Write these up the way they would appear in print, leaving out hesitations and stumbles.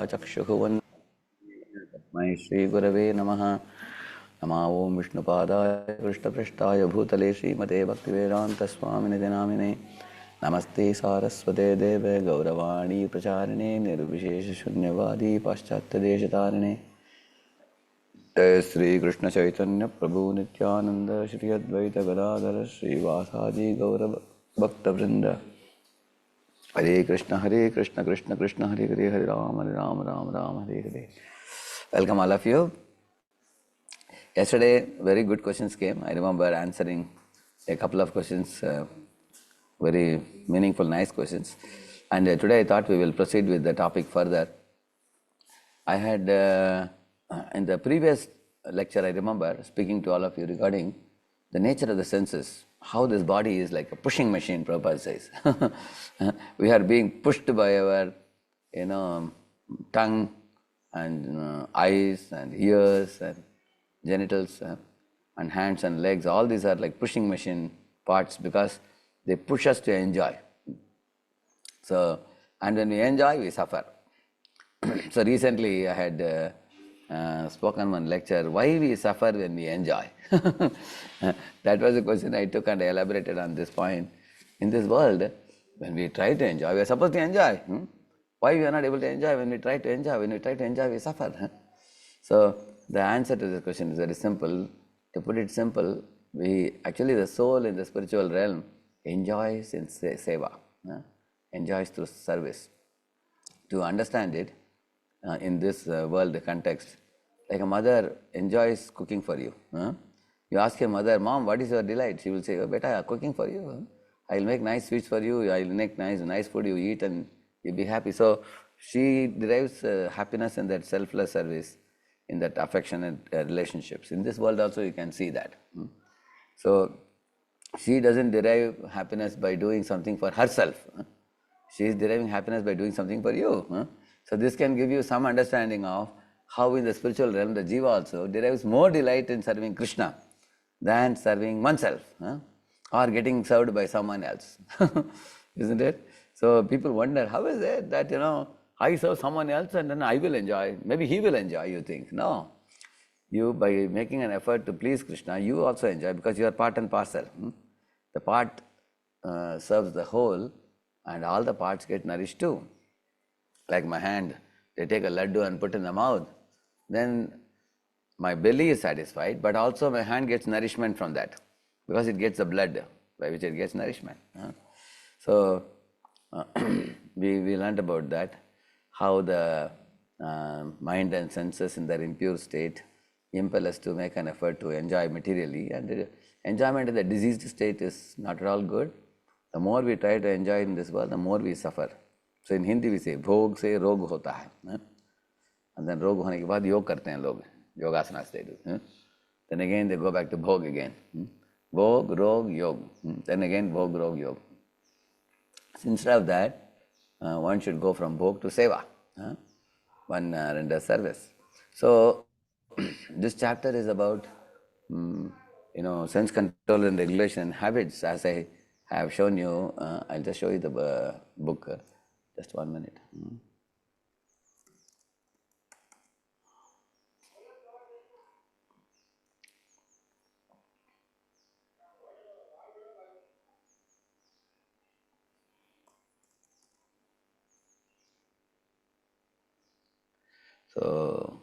चक्षुः तस्मै श्रीगुरवे नमः। नमः ॐ विष्णुपादाय कृष्णपृष्ठाय भूतले श्रीमते भक्तिवेदान्तस्वामिनिति नामिने। नमस्ते सारस्वते देवे गौरवाणी प्रचारिणे निर्विशेषशून्यवादी पाश्चात्यदेशतारिणे। जय श्री कृष्ण चैतन्य प्रभु नित्यानंद श्री अद्वैत गदाधर श्रीवासादि गौर भक्तवृंद। हरे कृष्ण कृष्ण कृष्ण हरे हरे, हरे Ram Ram Ram Hare Hare. Welcome all of you. Yesterday, very good questions came. I remember answering a couple of questions, very meaningful, nice questions. And today I thought we will proceed with the topic further. I had, in the previous lecture, I remember speaking to all of you regarding the nature of the senses, how this body is like a pushing machine, Prabhupada says. We are being pushed by our, tongue and eyes and ears and genitals and hands and legs. All these are like pushing machine parts because they push us to enjoy. So, and when we enjoy, we suffer. So recently I had spoken one lecture, why we suffer when we enjoy. That was a question I took and I elaborated on this point. In this world, when we try to enjoy, we are supposed to enjoy. Why we are not able to enjoy? When we try to enjoy, we suffer. So the answer to this question is very simple. To put it simple, actually the soul in the spiritual realm enjoys in seva, enjoys through service. To understand it in this world context, like a mother enjoys cooking for you. You ask your mother, Mom, what is your delight? She will say, oh, beta, cooking for you. I'll make nice sweets for you. I'll make nice food you eat and you'll be happy. So she derives happiness in that selfless service, in that affectionate relationships. In this world also you can see that. So she doesn't derive happiness by doing something for herself. She is deriving happiness by doing something for you. So this can give you some understanding of how in the spiritual realm the jiva also derives more delight in serving Krishna than serving oneself or getting served by someone else. Isn't it? So people wonder, how is it that, I serve someone else and then I will enjoy, maybe he will enjoy, you think. No. You, by making an effort to please Krishna, you also enjoy because you are part and parcel. The part serves the whole and all the parts get nourished too. Like my hand, they take a laddu and put in the mouth, then my belly is satisfied, but also my hand gets nourishment from that because it gets the blood by which it gets nourishment. So we learned about that, how the mind and senses in their impure state impel us to make an effort to enjoy materially, and the enjoyment in the diseased state is not at all good. The more we try to enjoy in this world, the more we suffer. So in Hindi we say, भोग से रोग होता है. And then रोग होने के बाद योग करते हैं लोग, yogasanas they do. Then again they go back to bhog again. Bhog, rog, yog. Then again bhog, rog, yog. So instead of that, one should go from bhog to seva. One renders service. So this chapter is about sense control and regulation and habits. As I have shown you, I'll just show you the book. Just 1 minute. So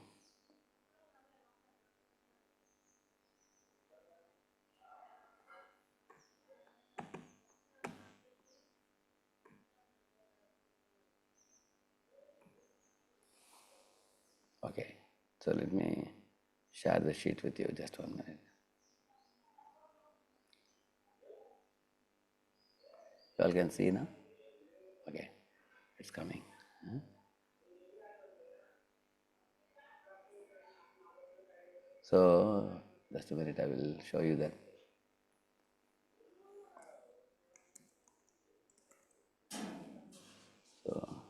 okay, so let me share the sheet with you, just 1 minute. You all can see now? Okay, it's coming. So, just a minute, I will show you that. So,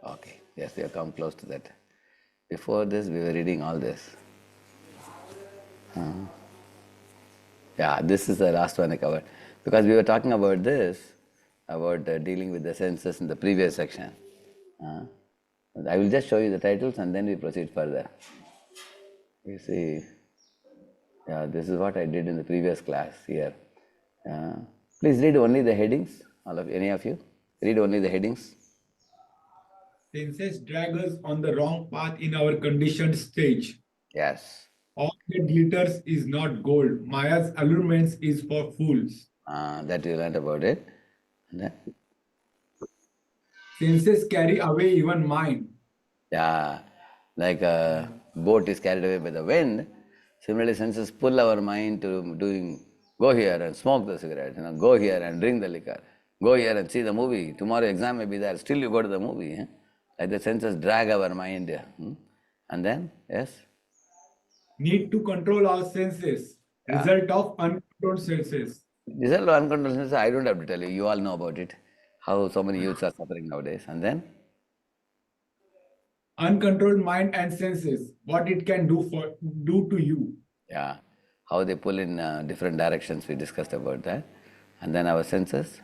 okay, yes, we have come close to that. Before this, we were reading all this. Yeah, this is the last one I covered. Because we were talking about this, about dealing with the senses in the previous section. Uh, I will just show you the titles and then we proceed further. You see, yeah, this is what I did in the previous class here. Uh, Please read only the headings, any of you. Read only the headings. Senses drag us on the wrong path in our conditioned stage. Yes. All that glitters is not gold. Maya's allurements is for fools. That you learned about it. And then, Senses carry away even mind. yeah, like a boat is carried away by the wind. Similarly, senses pull our mind to doing, go here and smoke the cigarette, go here and drink the liquor, go here and see the movie. Tomorrow exam may be there, still you go to the movie. Like the senses drag our mind. And then, yes? Need to control our senses. Yeah. Result of uncontrolled senses. Result of uncontrolled senses, I don't have to tell you, you all know about it. How so many youths are suffering nowadays. And then? Uncontrolled mind and senses. What it can do to you. Yeah, how they pull in different directions, we discussed about that. And then our senses.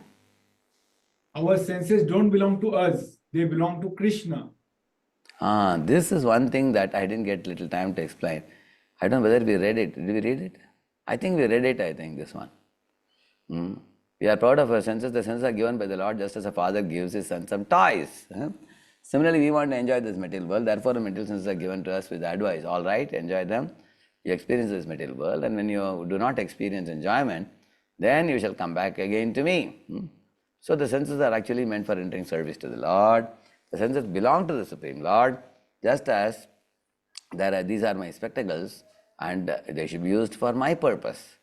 Our senses don't belong to us. They belong to Krishna. This is one thing that I didn't get little time to explain. I don't know whether we read it. Did we read it? I think we read it, I think, this one. We are proud of our senses. The senses are given by the Lord just as a father gives his son some toys. Similarly, we want to enjoy this material world. Therefore, the material senses are given to us with advice. All right, enjoy them. You experience this material world, and when you do not experience enjoyment, then you shall come back again to me. So the senses are actually meant for rendering service to the Lord. The senses belong to the Supreme Lord, just as these are my spectacles, and they should be used for my purpose.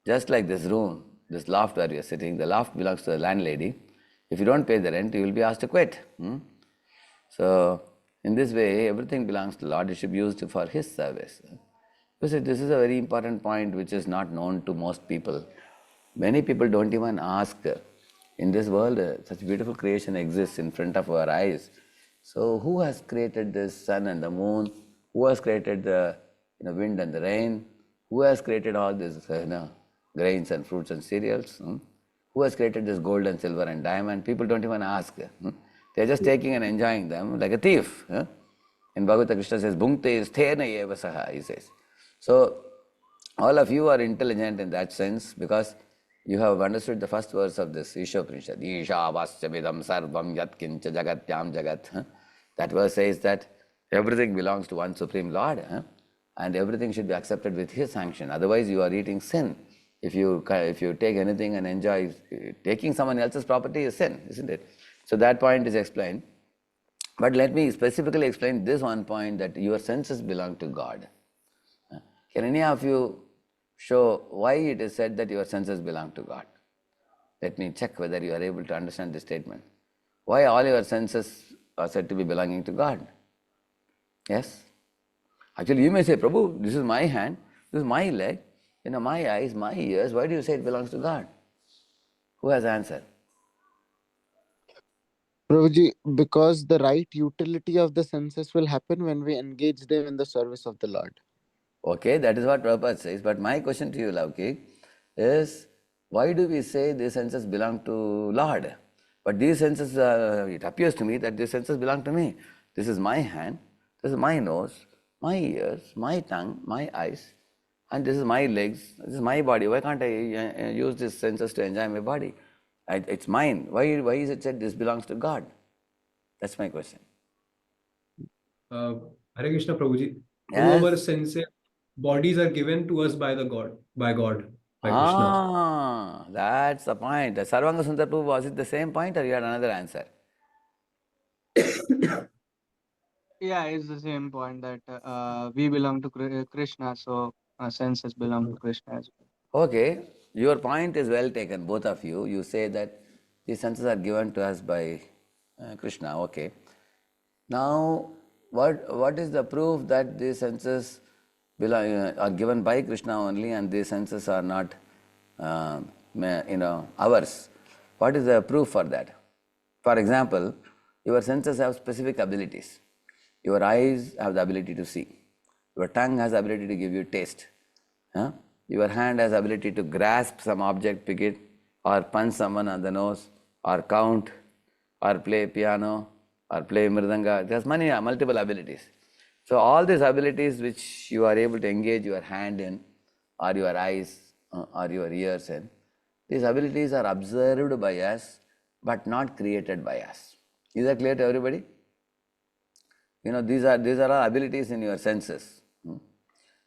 Just like this room, this loft where you are sitting, the loft belongs to the landlady. If you don't pay the rent, you will be asked to quit. So, in this way, everything belongs to the Lord. It should be used for His service. This is a very important point which is not known to most people. Many people don't even ask, in this world, such beautiful creation exists in front of our eyes. So, who has created this sun and the moon? Who has created the wind and the rain? Who has created all these grains and fruits and cereals? Who has created this gold and silver and diamond? People don't even ask. They are just taking and enjoying them like a thief. In Bhagavata, Krishna says, Bhunkte sthena eva saha, he says. So, all of you are intelligent in that sense because you have understood the first verse of this Ishopanishad. Isha vasyamidam sarvam yat kincha jagatyam jagat. That verse says that everything belongs to one Supreme Lord and everything should be accepted with His sanction. Otherwise, you are eating sin. If you take anything and enjoy, taking someone else's property is sin, isn't it? So that point is explained. But let me specifically explain this one point, that your senses belong to God. Can any of you show why it is said that your senses belong to God? Let me check whether you are able to understand this statement. Why all your senses are said to be belonging to God? Yes? Actually, you may say, Prabhu, this is my hand, this is my leg, my eyes, my ears. Why do you say it belongs to God? Who has answer? Prabhuji, because the right utility of the senses will happen when we engage them in the service of the Lord. Okay, that is what Prabhupada says. But my question to you, Lavki, is why do we say these senses belong to Lord? But these senses, it appears to me that these senses belong to me. This is my hand, this is my nose, my ears, my tongue, my eyes, and this is my legs, this is my body. Why can't I use these senses to enjoy my body? It's mine. Why is it said this belongs to God? That's my question. Hare Krishna Prabhuji. Yes. Our senses, bodies are given to us by God, by Krishna. That's the point. Sarvanga Sundar Prabhu, was it the same point or you had another answer? Yeah, it's the same point that we belong to Krishna, so our senses belong to Krishna as well. Okay, your point is well taken, both of you. You say that these senses are given to us by Krishna. Okay. Now, what is the proof that these senses are given by Krishna only and these senses are not ours? What is the proof for that? For example, your senses have specific abilities. Your eyes have the ability to see. Your tongue has the ability to give you taste. Your hand has the ability to grasp some object, pick it, or punch someone on the nose, or count, or play piano, or play mridanga. There's many multiple abilities. So all these abilities which you are able to engage your hand in, or your eyes, or your ears in, these abilities are observed by us, but not created by us. Is that clear to everybody? These are all abilities in your senses.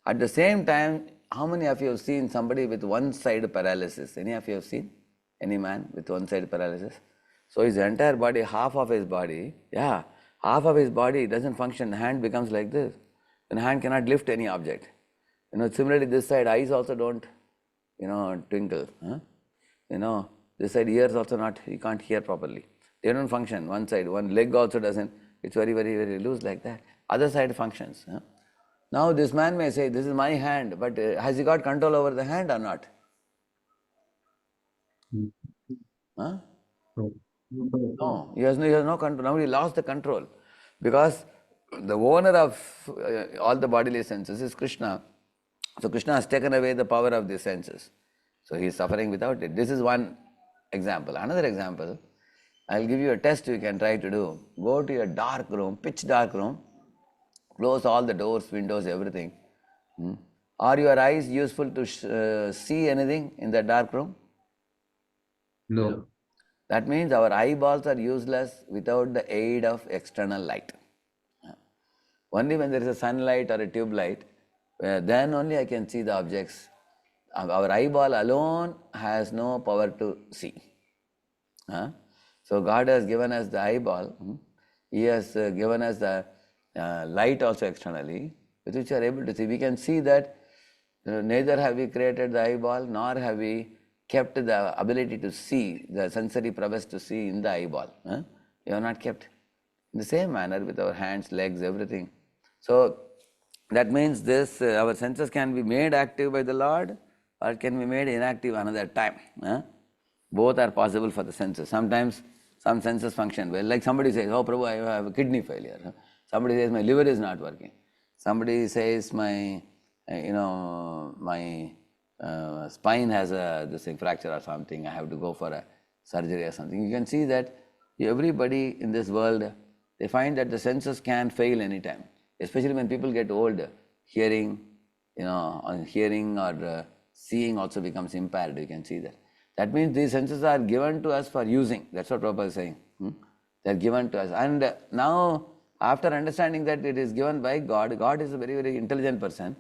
At the same time, how many of you have seen somebody with one-side paralysis? Any of you have seen any man with one-side paralysis? So his entire body, half of his body doesn't function. The hand becomes like this. And hand cannot lift any object. Similarly, this side eyes also don't, twinkle. This side ears also not, you can't hear properly. They don't function. One side, one leg also doesn't. It's very, very, very loose like that. Other side functions. Now this man may say, this is my hand, but has he got control over the hand or not? Huh? No, he has no control. Now he lost the control. Because the owner of all the bodily senses is Krishna. So Krishna has taken away the power of these senses. So he is suffering without it. This is one example. Another example, I'll give you a test you can try to do. Go to a dark room, pitch dark room, close all the doors, windows, everything. Are your eyes useful to see anything in the dark room? No. That means our eyeballs are useless without the aid of external light. Only when there is a sunlight or a tube light, then only I can see the objects. Our eyeball alone has no power to see. So God has given us the eyeball. He has given us the light also externally, with which we are able to see. We can see that neither have we created the eyeball, nor have we kept the ability to see, the sensory prowess to see in the eyeball. We have not kept. In the same manner with our hands, legs, everything. So that means this, our senses can be made active by the Lord, or it can be made inactive another time. Both are possible for the senses. Sometimes some senses function well. Like somebody says, oh Prabhu, I have a kidney failure. Somebody says, my liver is not working. Somebody says, my spine has this fracture or something, I have to go for a surgery or something. You can see that everybody in this world, they find that the senses can fail anytime. Especially when people get old, hearing or seeing also becomes impaired. You can see that. That means these senses are given to us for using. That's what Prabhupada is saying. They are given to us. And now, after understanding that it is given by God, God is a very, very intelligent person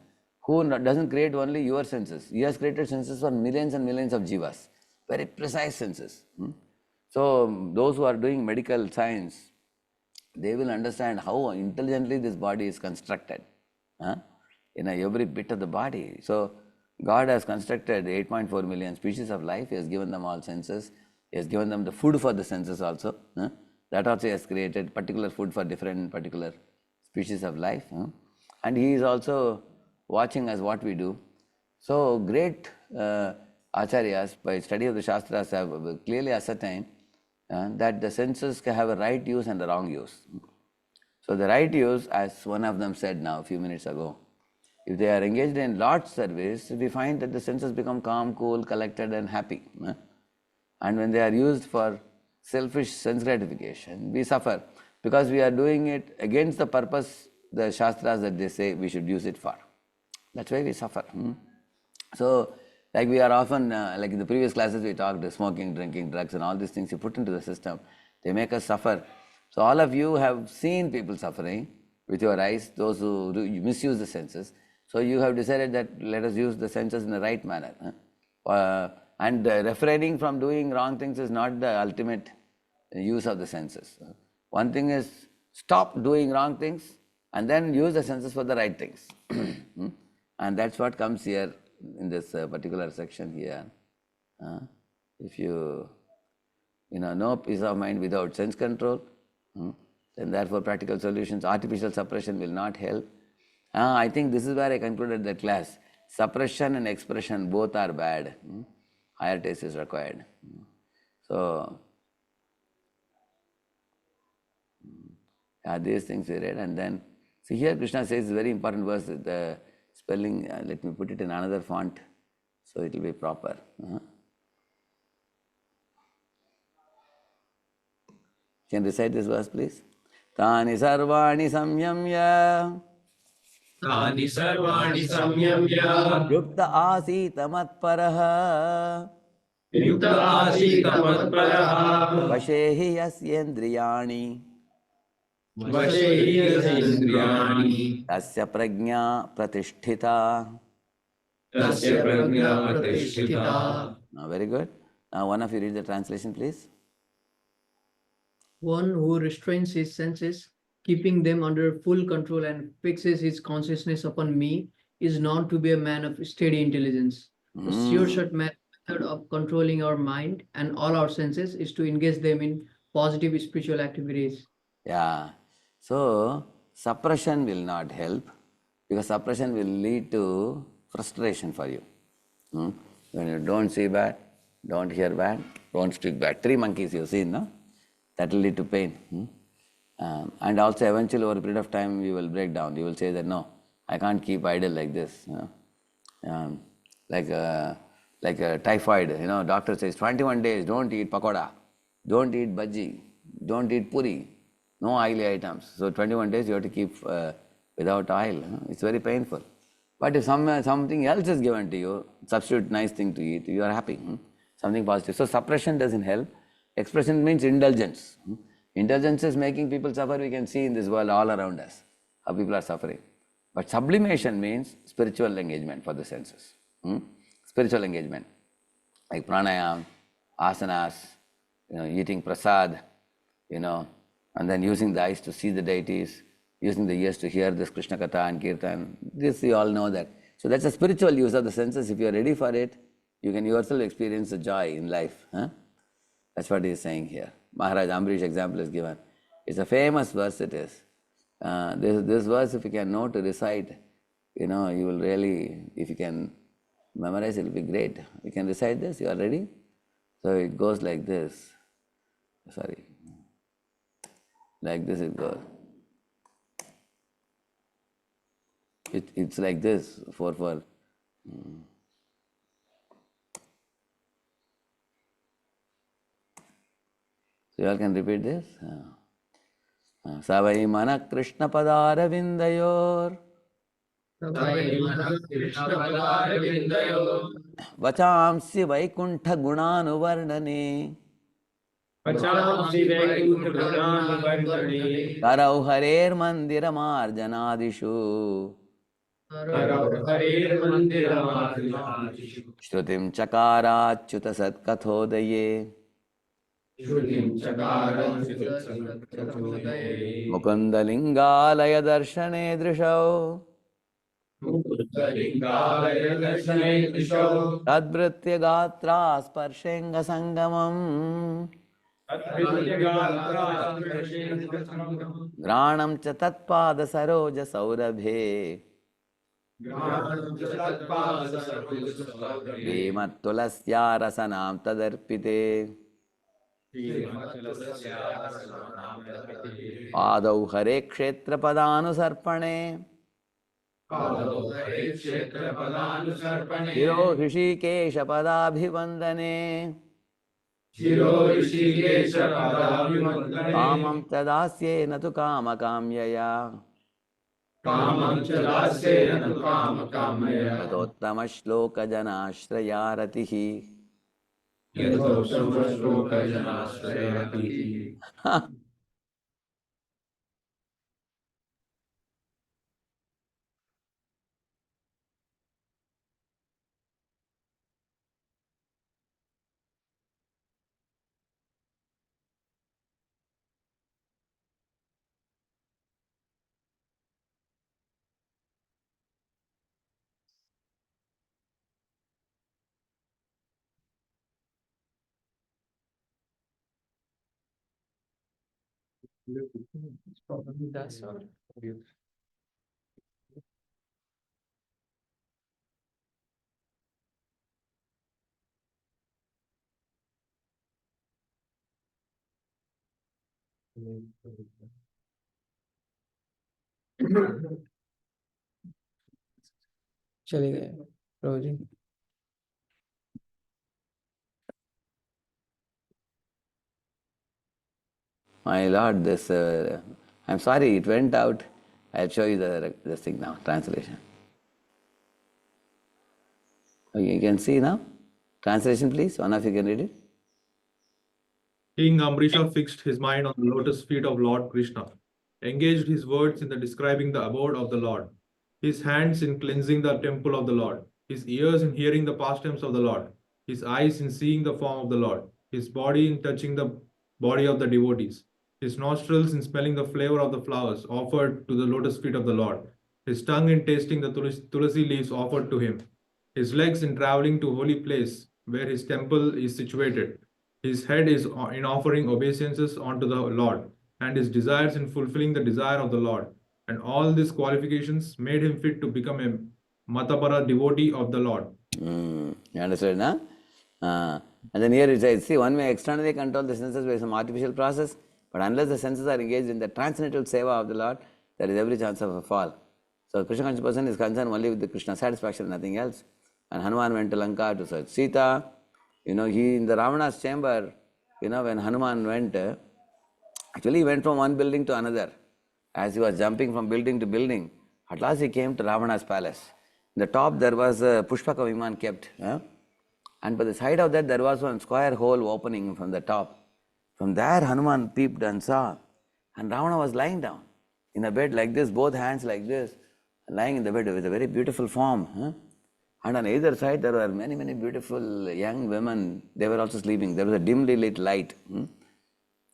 who doesn't create only your senses. He has created senses for millions and millions of jivas. Very precise senses. So, those who are doing medical science, they will understand how intelligently this body is constructed. Every bit of the body. So, God has constructed 8.4 million species of life. He has given them all senses. He has given them the food for the senses also. That also He has created particular food for different particular species of life. And He is also watching us what we do. So great acharyas, by study of the Shastras, have clearly ascertained that the senses can have a right use and a wrong use. So the right use, as one of them said now a few minutes ago, if they are engaged in Lord's service, we find that the senses become calm, cool, collected and happy. And when they are used for selfish sense gratification, we suffer because we are doing it against the purpose, the Shastras that they say we should use it for. That's why we suffer. So, like we are often, like in the previous classes we talked, smoking, drinking, drugs and all these things you put into the system, they make us suffer. So all of you have seen people suffering with your eyes, those who misuse the senses. So you have decided that let us use the senses in the right manner. And refraining from doing wrong things is not the ultimate use of the senses. One thing is stop doing wrong things and then use the senses for the right things. And that's what comes here in this particular section here. If you no peace of mind without sense control, then therefore practical solutions, artificial suppression will not help. I think this is where I concluded the class. Suppression and expression both are bad. Higher taste is required. So, these things we read, and then, see here Krishna says very important verse, the spelling, let me put it in another font, so it will be proper. Can you recite this verse, please? Tani sarvani samyamya तानि सर्वाणि संयम्य yukta asita matparaha युक्त आसीत् मत्परः vashehi yasyendriyani वशे हि यस्येन्द्रियाणि tasya prajna pratisthita. तस्य प्रज्ञा प्रतिष्ठिता. Very good. Now one of you read the translation, please. One who restrains his senses, keeping them under full control and fixes his consciousness upon me, is known to be a man of steady intelligence. The sure-shot method of controlling our mind and all our senses is to engage them in positive spiritual activities. Yeah. So suppression will not help, because suppression will lead to frustration for you. When you don't see bad, don't hear bad, don't speak bad. 3 monkeys you've seen, no? That will lead to pain. And also eventually over a period of time you will break down. You will say that no, I can't keep idle like this. Like a typhoid, doctor says 21 days, don't eat pakoda, don't eat bhaji, don't eat puri, no oily items. So 21 days you have to keep without oil. It's very painful. But if something else is given to you, substitute nice thing to eat, you are happy. Something positive. So suppression doesn't help. Expression means indulgence. Indulgence is making people suffer. We can see in this world all around us how people are suffering. But sublimation means spiritual engagement for the senses. Spiritual engagement, like pranayam, asanas, eating prasad, and then using the eyes to see the deities, using the ears to hear this Krishna Katha and Kirtan. This you all know that. So that's a spiritual use of the senses. If you are ready for it, you can yourself experience the joy in life. That's what he is saying here. Maharaj Ambarish example is given. It's a famous verse it is. This verse, if you can know to recite, you will really, if you can memorize, it will be great. You can recite this, you are ready? So it goes like this. Sorry. Like this it goes. It's like this, for. So you all can repeat this. Savai mana Krishna padara vindayor कृष्णपदारविन्दयो vachamsi vaikuntha gunanuvarnane पचांसि वैकुण्ठगुणानुवर्तने karau harer mandiramarjanadishu करौ हरेर्मन्दिरमार्गादिषु shrutim chakaraच्युत satkathodaye श्रुतिं चकारं चित्तसमुदये mukundalingaalaya darshane drishau मुकुन्दलिङ्गाय दर्शने दिशौ tadvritya gatra sparshenga sangamam granam cha tatpada saroja saurabhe Vemattulasya rasanam tadarpite Padau hare kshetra padanusarpane Hiro hrishikesha padabhivandane Kamam tadasye natu kama kamyaya Tadottama shloka janashtraya ratihi That's all. चले गए रोजी my lord, this, I'm sorry, it went out. I'll show you the thing now, translation. Okay, you can see now? Translation, please. One of you can read it. King Amrisha fixed his mind on the lotus feet of Lord Krishna, engaged his words in the describing the abode of the Lord, his hands in cleansing the temple of the Lord, his ears in hearing the pastimes of the Lord, his eyes in seeing the form of the Lord, his body in touching the body of the devotees, his nostrils in smelling the flavor of the flowers offered to the lotus feet of the Lord, his tongue in tasting the tulsi leaves offered to him, his legs in traveling to holy place where his temple is situated, his head is in offering obeisances unto the Lord, and his desires in fulfilling the desire of the Lord. And all these qualifications made him fit to become a Matapara devotee of the Lord. You understood, no? And then here it says, see, one may externally control the senses by some artificial process, but unless the senses are engaged in the transcendental seva of the Lord, there is every chance of a fall. So Krishna conscious person is concerned only with the Krishna satisfaction, nothing else. And Hanuman went to Lanka to search Sita. He in the Ravana's chamber, when Hanuman went, actually he went from one building to another. As he was jumping from building to building, at last he came to Ravana's palace. In the top there was a Pushpaka Viman kept. And by the side of that there was one square hole opening from the top. From there Hanuman peeped and saw. And Ravana was lying down in a bed like this, both hands like this, lying in the bed with a very beautiful form. And on either side there were many, many beautiful young women. They were also sleeping. There was a dimly lit light.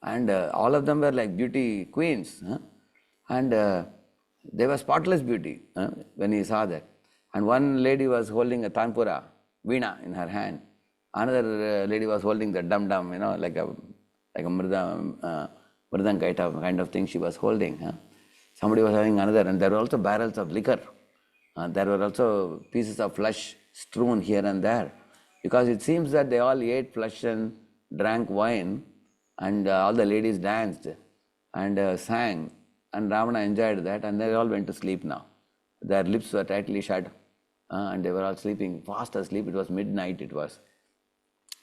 And all of them were like beauty queens. And they were spotless beauty when he saw that. And one lady was holding a tanpura, veena in her hand. Another lady was holding the dum-dum, like a mridang kind of thing she was holding. Somebody was having another, and there were also barrels of liquor. There were also pieces of flesh strewn here and there, because it seems that they all ate flesh and drank wine, and all the ladies danced and sang, and Ravana enjoyed that, and they all went to sleep now. Their lips were tightly shut, and they were all sleeping, fast asleep. It was midnight, it was.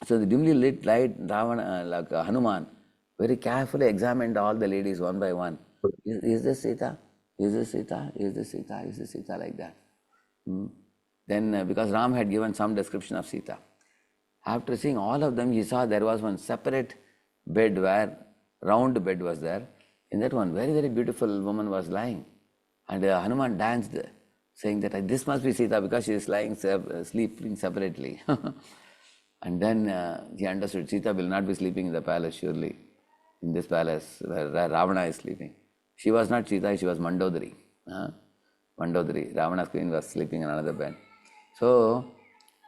So the dimly lit light, Ravana, Hanuman, very carefully examined all the ladies one by one. Is this Sita? Is this Sita? Is this Sita? Is this Sita? Like that. Then because Ram had given some description of Sita. After seeing all of them, he saw there was one separate bed where, round bed was there. In that one, very, very beautiful woman was lying. And Hanuman danced, saying that this must be Sita because she is lying, sleeping separately. And then he understood Sita will not be sleeping in the palace, surely. In this palace where Ravana is sleeping. She was not Sita, she was Mandodari. Mandodari, Ravana's queen, was sleeping in another bed. So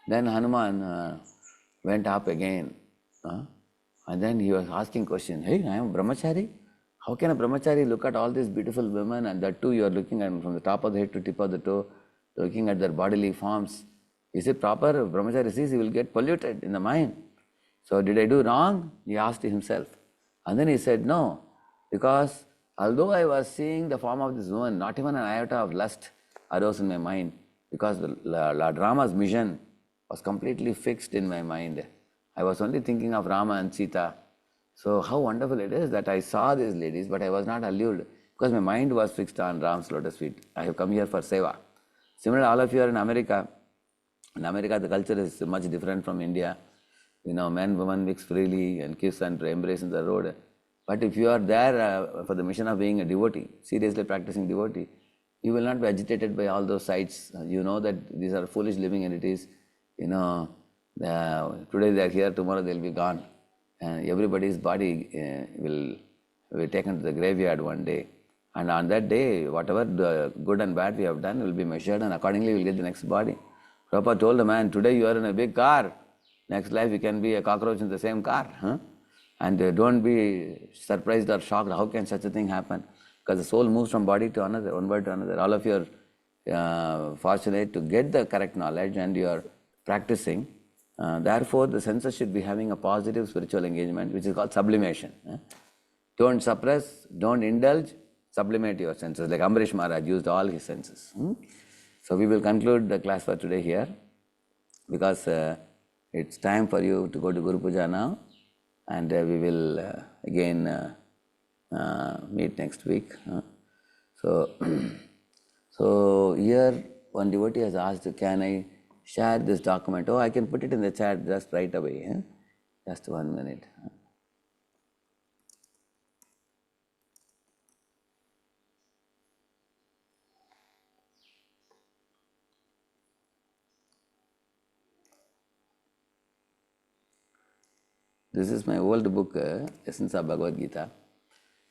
then Hanuman went up again. And then he was asking question, hey, I am brahmachari? How can a brahmachari look at all these beautiful women, and that too you are looking at from the top of the head to tip of the toe, looking at their bodily forms? Is it proper? If brahmachari sees, he will get polluted in the mind. So did I do wrong? He asked himself. And then he said, no, because although I was seeing the form of this woman, not even an iota of lust arose in my mind, because Lord Rama's mission was completely fixed in my mind. I was only thinking of Rama and Sita. So how wonderful it is that I saw these ladies, but I was not allured, because my mind was fixed on Ram's lotus feet. I have come here for seva. Similarly, all of you are in America. In America, the culture is much different from India. Men, women mix freely and kiss and embrace in the road. But if you are there for the mission of being a devotee, seriously practicing devotee, you will not be agitated by all those sights. You know that these are foolish living entities. Today they are here, tomorrow they will be gone. And everybody's body will be taken to the graveyard one day. And on that day, whatever the good and bad we have done will be measured, and accordingly we will get the next body. Prabhupada told the man, today you are in a big car. Next life you can be a cockroach in the same car. And don't be surprised or shocked, how can such a thing happen? Because the soul moves from body to another, one body to another. All of you are fortunate to get the correct knowledge and you are practicing. Therefore, the senses should be having a positive spiritual engagement, which is called sublimation. Don't suppress, don't indulge, sublimate your senses. Like Ambarish Maharaj used all his senses. So we will conclude the class for today here, because it's time for you to go to Guru Puja now. And we will again meet next week. So, so here one devotee has asked, can I share this document? Oh, I can put it in the chat just right away. Just 1 minute. This is my old book, Essence of Bhagavad Gita,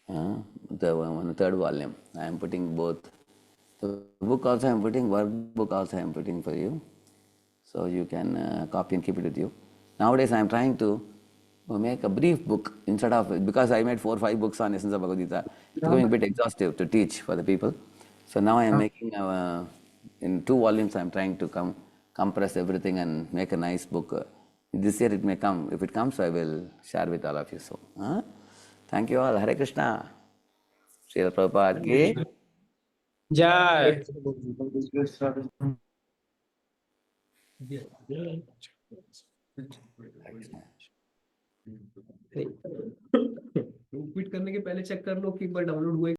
the third volume. I am putting both. The book also I am putting, workbook also I am putting for you. So you can copy and keep it with you. Nowadays I am trying to make a brief book instead of, because I made 4 or 5 books on Essence of Bhagavad Gita, it's becoming a bit exhaustive to teach for the people. So now I am making, in 2 volumes I am trying to compress everything and make a nice book. This year it may come. If it comes, I will share with all of you. So, thank you all. Hare Krishna. Srila Prabhupada ki. Jai. Quit करने के पहले check कर लो कि एक बार download हुआ है